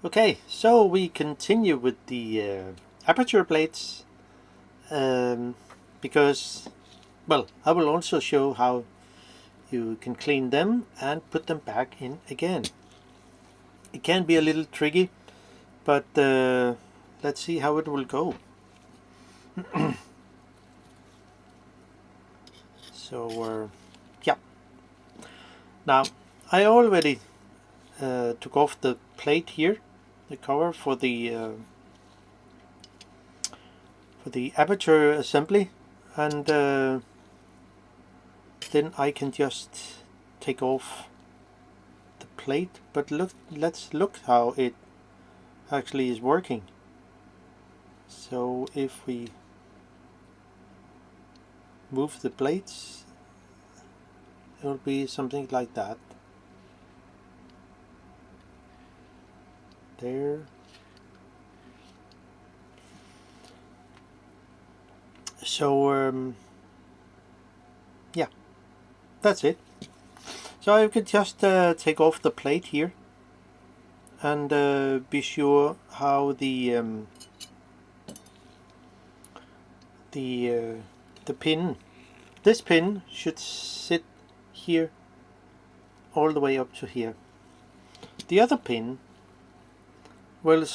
Okay, so we continue with the aperture plates because, well, I will also show how you can clean them and put them back in again. It can be a little tricky, but let's see how it will go. So, yeah. Now, I already took off the plate here, the cover for the aperture assembly, and then I can just take off the plate. But let's look how it actually is working. So if we move the plates, it will be something like that. There. So yeah, that's it. So I could just take off the plate here and be sure how the pin, this pin should sit here all the way up to here. The other pin will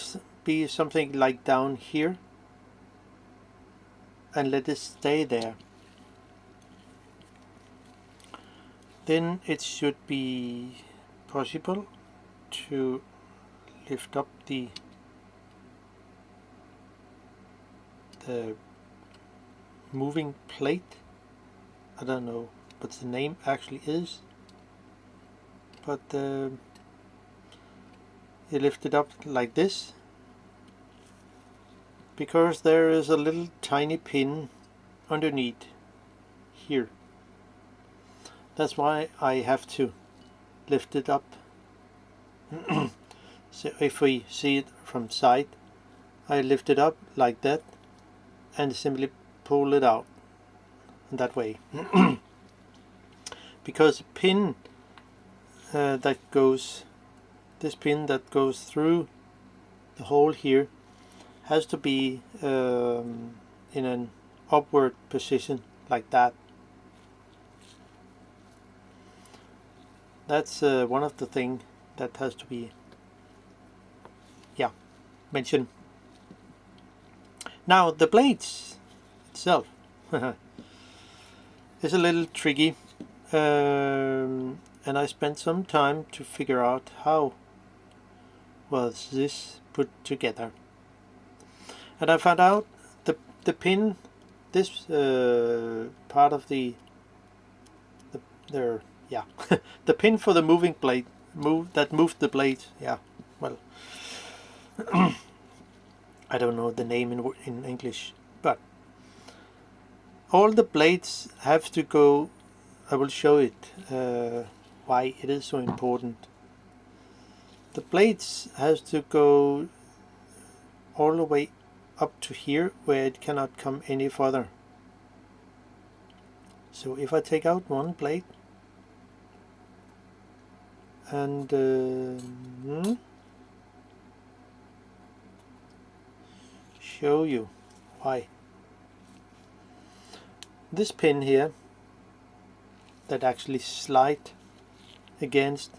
be something like down here, and let it stay there. Then it should be possible to lift up the moving plate. I don't know what the name actually is, but you lift it up like this, because there is a little tiny pin underneath here. That's why I have to lift it up. So if we see it from side, I lift it up like that and simply pull it out that way. Because pin that goes, this pin that goes through the hole here has to be in an upward position like that. That's one of the things that has to be mentioned. Now the blades itself is a little tricky, and I spent some time to figure out how was this put together. And I found out the pin, this part of the the pin for the moving blade, that moved the blade. Yeah, well, I don't know the name in English, but all the blades have to go. I will show it why it is so important. The blades has to go all the way up to here, where it cannot come any further. So if I take out one blade and show you why. This pin here that actually slide against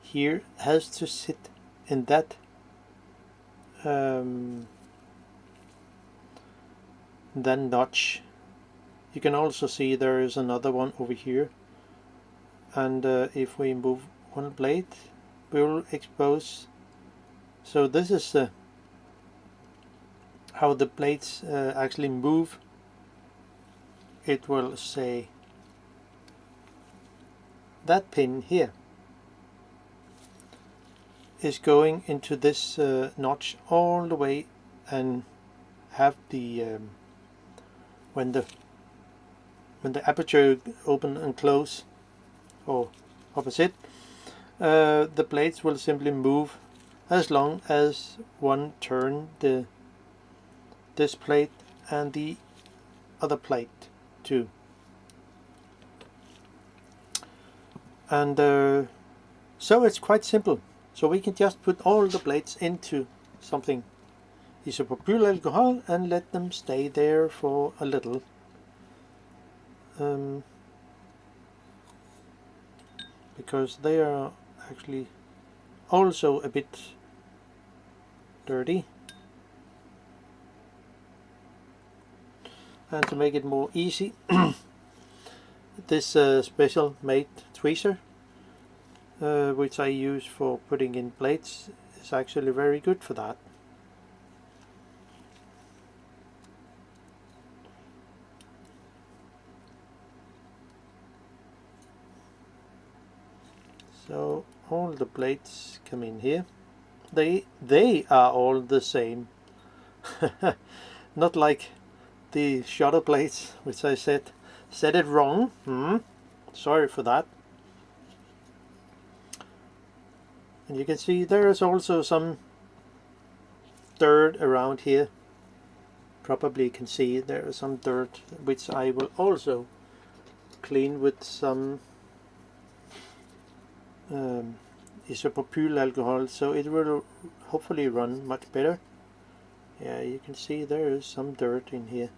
here has to sit in that then notch. You can also see there is another one over here, and if we move one blade, we will expose. So this is how the blades actually move. It will say that pin here is going into this notch all the way, and have the when the aperture open and close, or opposite, the blades will simply move as long as one turn this plate and the other plate too. And so it's quite simple. So we can just put all the blades into something isopropylalcohol and let them stay there for a little. Because they are actually also a bit dirty. And to make it more easy, this special made tweezer, which I use for putting in blades, is actually very good for that. So all the blades come in here. They are all the same. Not like the shutter blades, which I said it wrong. Sorry for that. And you can see there is also some dirt around here. Probably you can see there is some dirt, which I will also clean with some isopropylalcohol, so it will hopefully run much better. Yeah, you can see there is some dirt in here,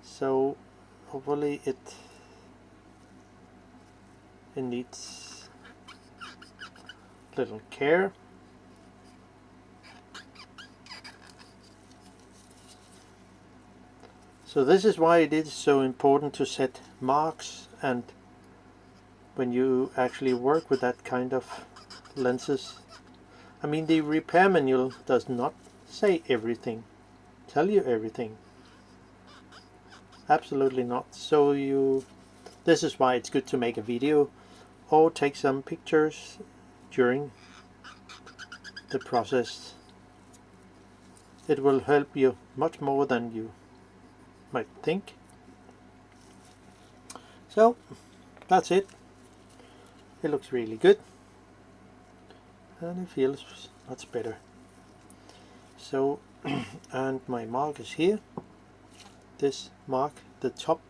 so hopefully it needs little care. So this is why it is so important to set marks, and when you actually work with that kind of lenses. I mean, the repair manual does not say everything, tell you everything. Absolutely not. So this is why it's good to make a video or take some pictures during the process. It will help you much more than you might think. So that's it. It looks really good and it feels much better. So and my mark is here, this mark, the top,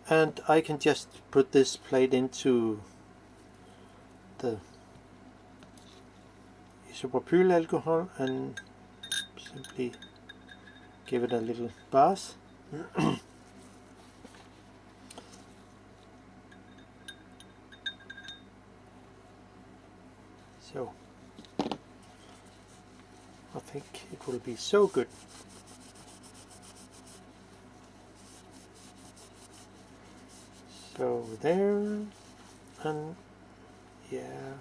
and I can just put this plate into the isopropylalcohol and simply give it a little bath. So I think it will be so good. So there, and yeah,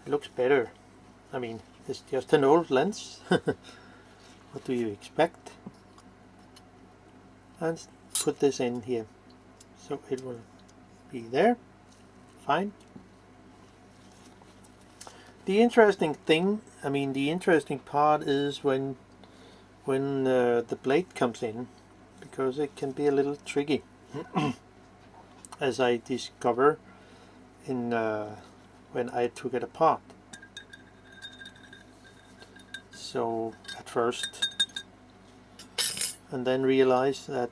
it looks better. I mean, it's just an old lens. What do you expect? And put this in here, so it will be there. Fine. The interesting thing, I mean, the interesting part is when the blade comes in, because it can be a little tricky, as I discover in when I took it apart. So at first, and then realize that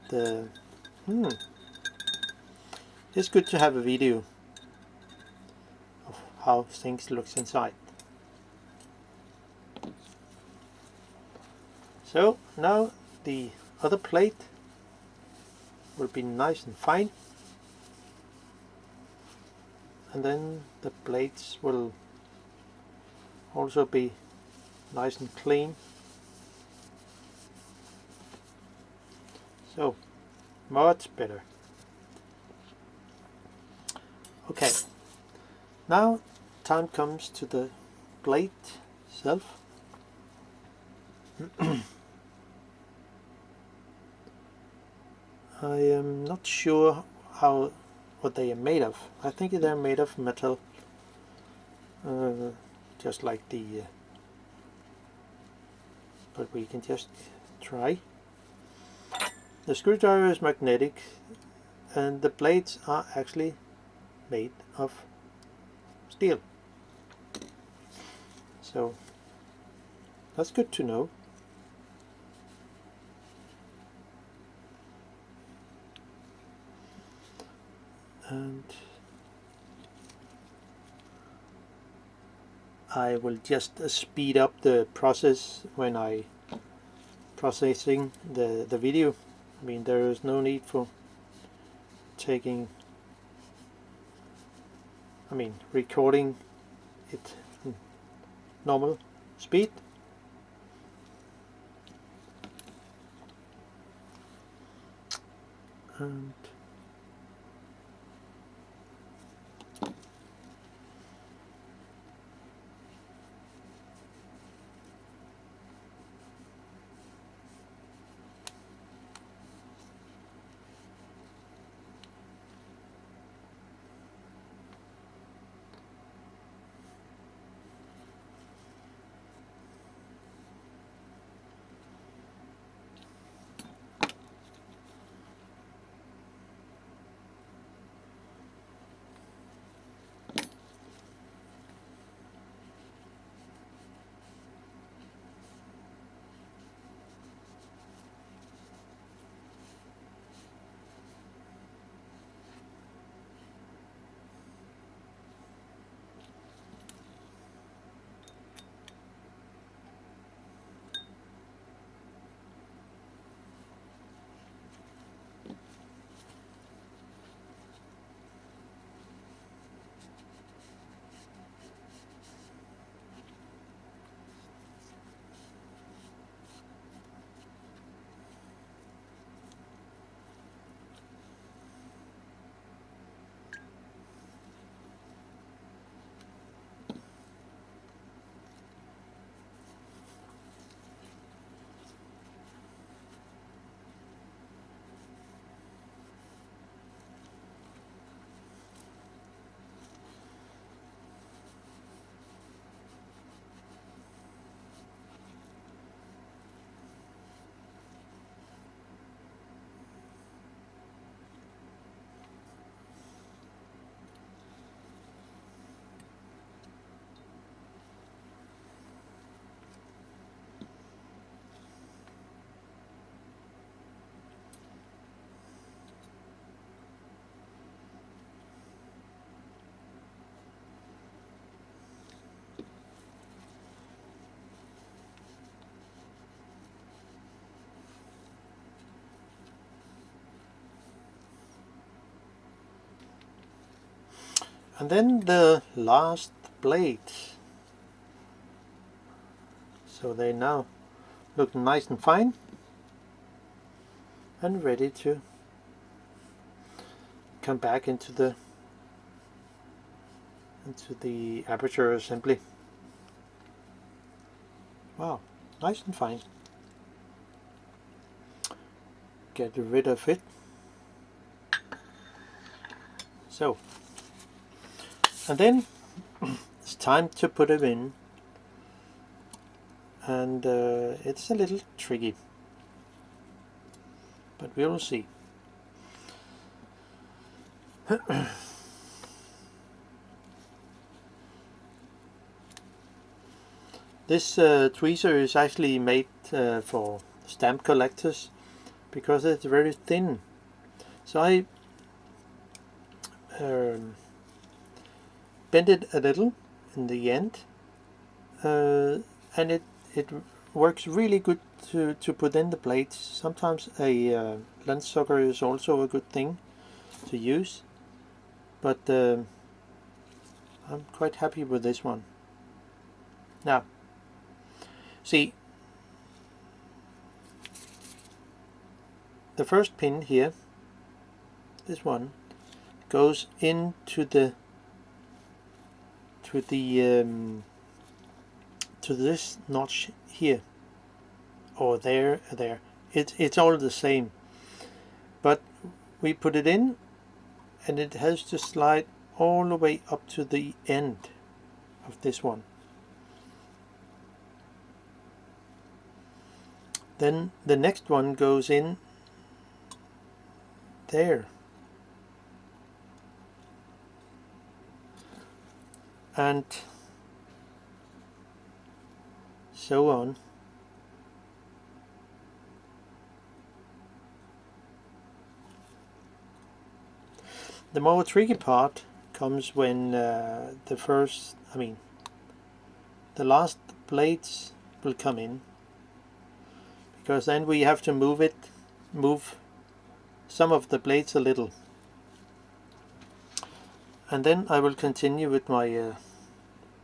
it's good to have a video of how things looks inside. So now the other plate will be nice and fine, and then the plates will also be nice and clean. So much better. Okay, now time comes to the plate itself. I am not sure what they are made of. I think they're made of metal, just like the but we can just try. The screwdriver is magnetic and the blades are actually made of steel, so that's good to know. And I will just speed up the process when I processing the video. I mean, there is no need for taking, recording it normal speed. And then the last blades. So they now look nice and fine and ready to come back into the aperture assembly. Wow, nice and fine. Get rid of it. So, and then it's time to put them in, and it's a little tricky, but we will see. This tweezer is actually made for stamp collectors because it's very thin. So I bend it a little in the end, and it works really good to put in the blades. Sometimes a lens sucker is also a good thing to use, but I'm quite happy with this one. Now, see, the first pin here, this one, goes into to this notch here, or there. It's all the same, but we put it in, and it has to slide all the way up to the end of this one. Then the next one goes in there, and so on. The more tricky part comes when the first, the last blades will come in, because then we have to move some of the blades a little. And then I will continue with my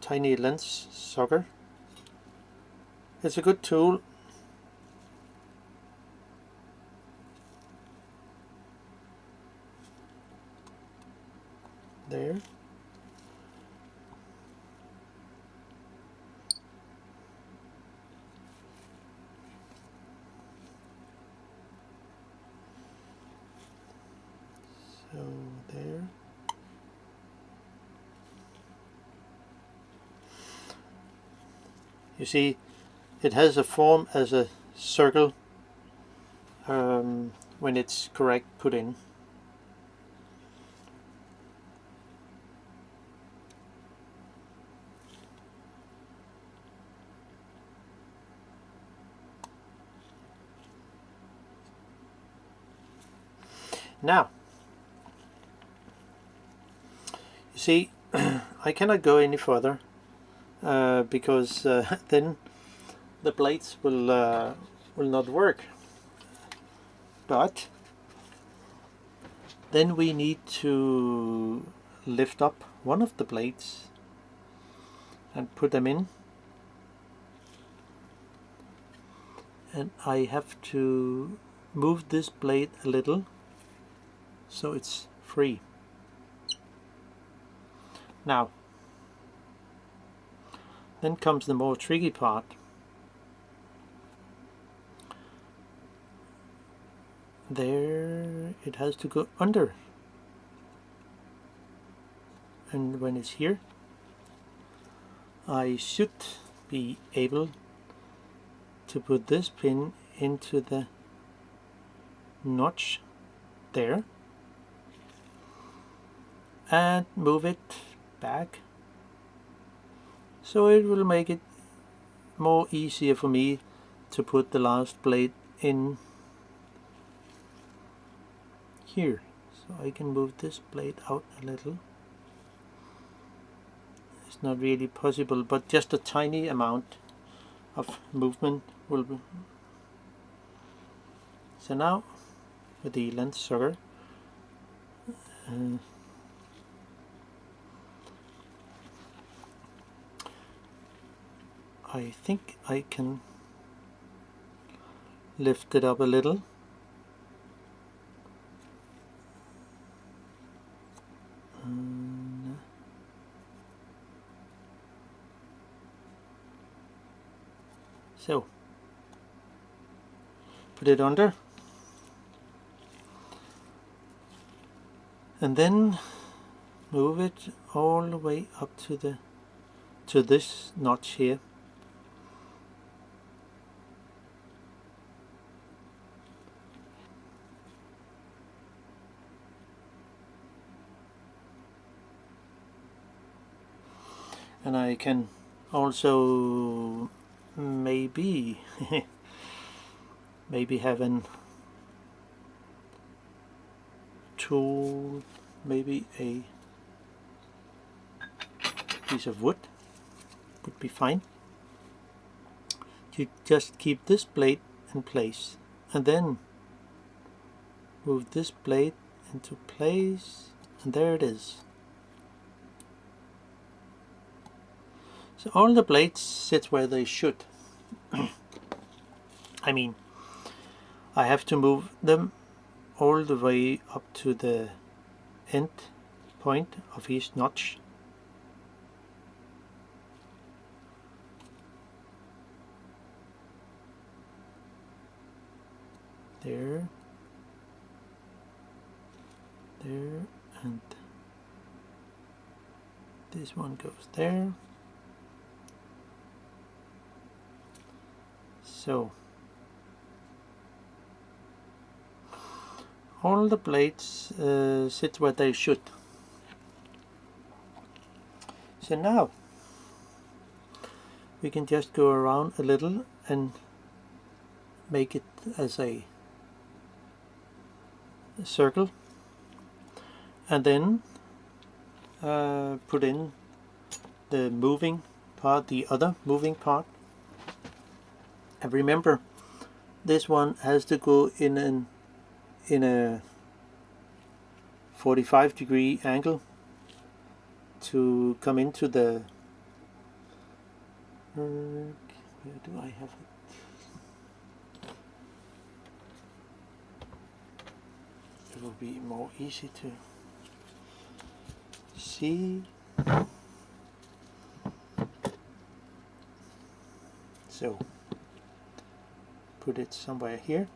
tiny lens sucker. It's a good tool. There. So there. You see, it has a form as a circle when it's correct put in. Now, you see, I cannot go any further because then the blades will not work. But then we need to lift up one of the blades and put them in, and I have to move this blade a little so it's free. Now, then comes the more tricky part. There, it has to go under, and when it's here, I should be able to put this pin into the notch there and move it back, so it will make it more easier for me to put the last blade in here. So I can move this blade out a little. It's not really possible, but just a tiny amount of movement will be. So now with the lens sucker, I think I can lift it up a little. So, put it under, and then move it all the way up to this notch here. And I can also maybe have an tool, maybe a piece of wood would be fine. You just keep this blade in place and then move this blade into place, and there it is. So all the blades sit where they should. I mean, I have to move them all the way up to the end point of each notch. There, there, and this one goes there. So all the blades sit where they should. So now we can just go around a little and make it as a circle, and then put in the moving part, the other moving part. And remember, this one has to go in a 45-degree angle to come into the where do I have it? It will be more easy to see. So put it somewhere here.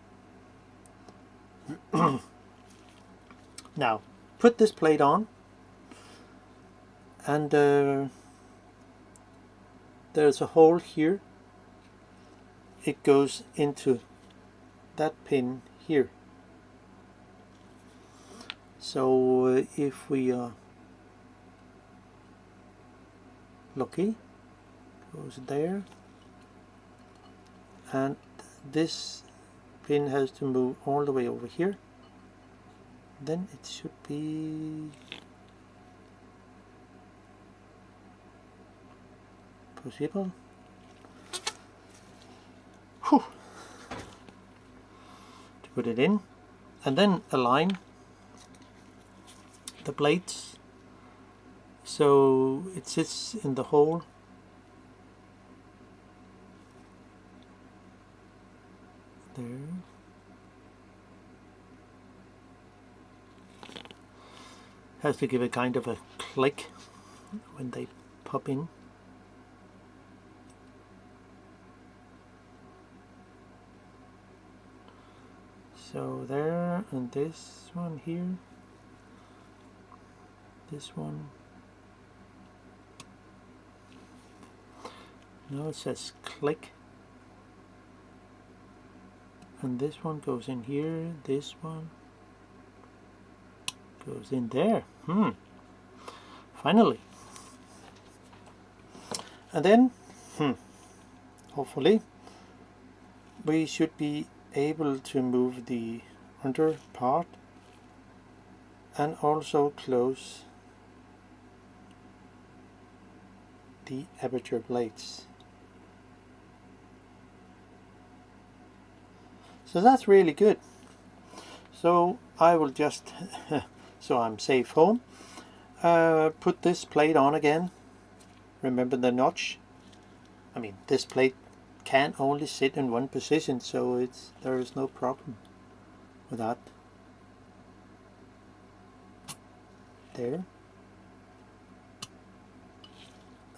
Now put this plate on, and there's a hole here. It goes into that pin here. So if we are lucky, goes there, and this pin has to move all the way over here, then it should be possible. Whew. To put it in, and then align the plates so it sits in the hole. There. Has to give a kind of a click when they pop in. So there, and this one here, this one. Now it says click. And this one goes in here, this one goes in there. Finally. And then, hopefully, we should be able to move the under part and also close the aperture plates. So that's really good. So I will just, so I'm safe home, put this plate on again. Remember the notch? I mean, this plate can only sit in one position, so there is no problem with that. There.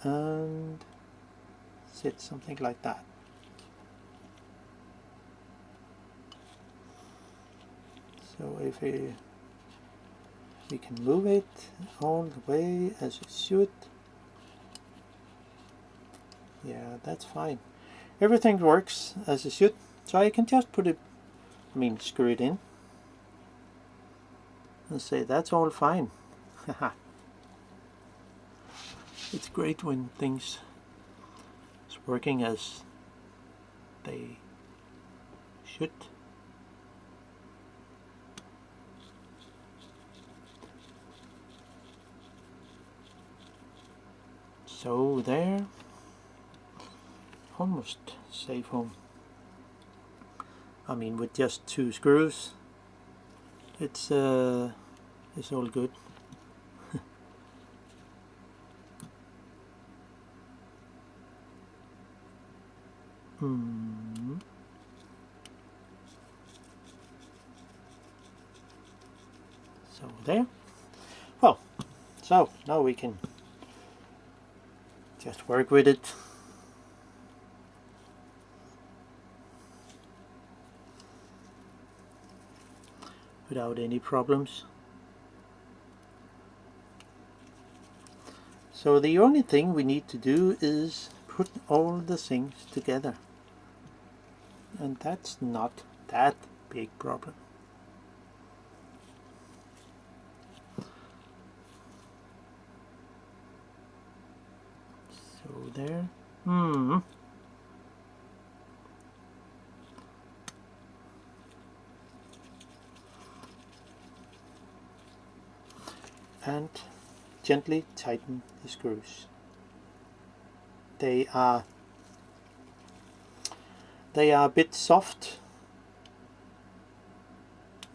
And sit something like that. So if we can move it all the way as it should. Yeah, that's fine. Everything works as it should. So I can just put it, screw it in. And say that's all fine. It's great when things is working as they should. So there, almost safe home. With just 2 screws, it's all good. So there. Well, so now we can just work with it. Without any problems. So the only thing we need to do is put all the things together. And that's not that big problem. So there. And gently tighten the screws. they are a bit soft,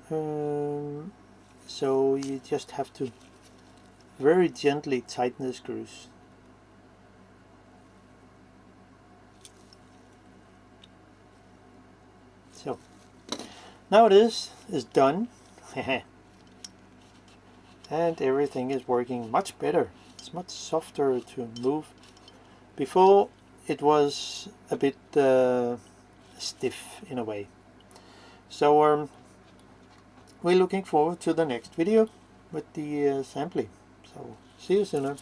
so you just have to very gently tighten the screws. So now it is done. And everything is working much better. It's much softer to move. Before it was a bit stiff in a way. So we're looking forward to the next video with the sampling. So see you sooner.